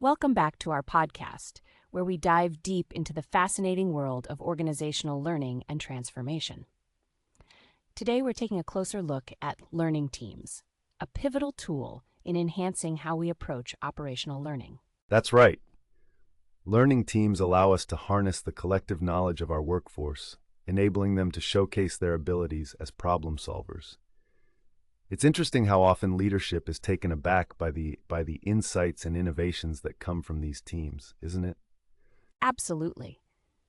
Welcome back to our podcast, where we dive deep into the fascinating world of organizational learning and transformation. Today, we're taking a closer look at learning teams, a pivotal tool in enhancing how we approach operational learning. That's right. Learning teams allow us to harness the collective knowledge of our workforce, enabling them to showcase their abilities as problem solvers. It's interesting how often leadership is taken aback by the insights and innovations that come from these teams, isn't it? Absolutely.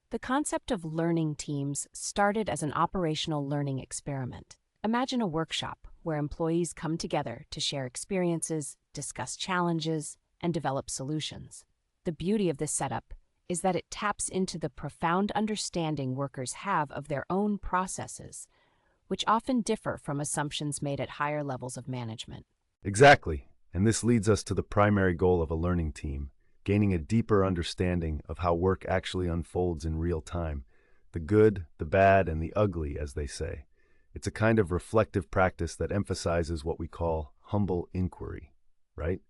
The concept of learning teams started as an operational learning experiment. Imagine a workshop where employees come together to share experiences, discuss challenges, and develop solutions. The beauty of this setup is that it taps into the profound understanding workers have of their own processes, which often differ from assumptions made at higher levels of management. Exactly. And this leads us to the primary goal of a learning team, gaining a deeper understanding of how work actually unfolds in real time. The good, the bad, and the ugly, as they say. It's a kind of reflective practice that emphasizes what we call humble inquiry, right?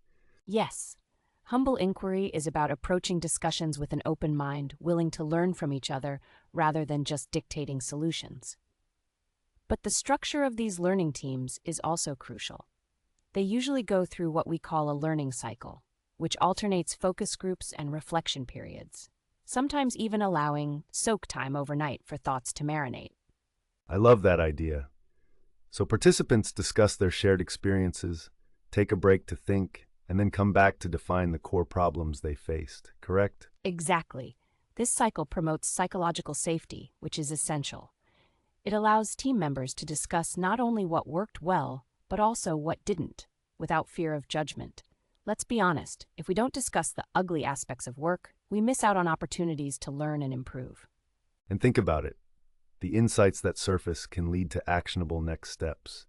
Yes, humble inquiry is about approaching discussions with an open mind, willing to learn from each other rather than just dictating solutions. But the structure of these learning teams is also crucial. They usually go through what we call a learning cycle, which alternates focus groups and reflection periods, sometimes even allowing soak time overnight for thoughts to marinate. I love that idea. So participants discuss their shared experiences, take a break to think, and then come back to define the core problems they faced, correct? Exactly. This cycle promotes psychological safety, which is essential. It allows team members to discuss not only what worked well, but also what didn't, without fear of judgment. Let's be honest, if we don't discuss the ugly aspects of work, we miss out on opportunities to learn and improve. And think about it. The insights that surface can lead to actionable next steps.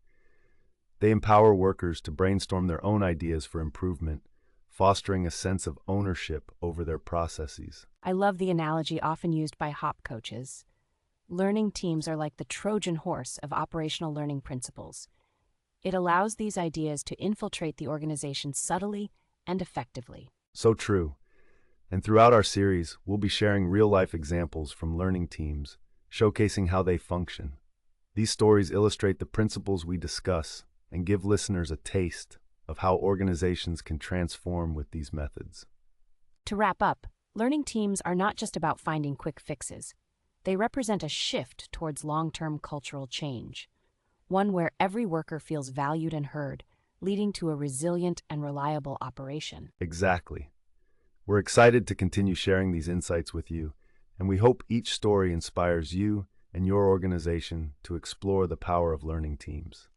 They empower workers to brainstorm their own ideas for improvement, fostering a sense of ownership over their processes. I love the analogy often used by HOP coaches. Learning teams are like the Trojan horse of operational learning principles. It allows these ideas to infiltrate the organization subtly and effectively. So true. And throughout our series, we'll be sharing real-life examples from learning teams, showcasing how they function. These stories illustrate the principles we discuss and give listeners a taste of how organizations can transform with these methods. To wrap up, learning teams are not just about finding quick fixes. They represent a shift towards long-term cultural change, one where every worker feels valued and heard, leading to a resilient and reliable operation. Exactly. We're excited to continue sharing these insights with you, and we hope each story inspires you and your organization to explore the power of learning teams.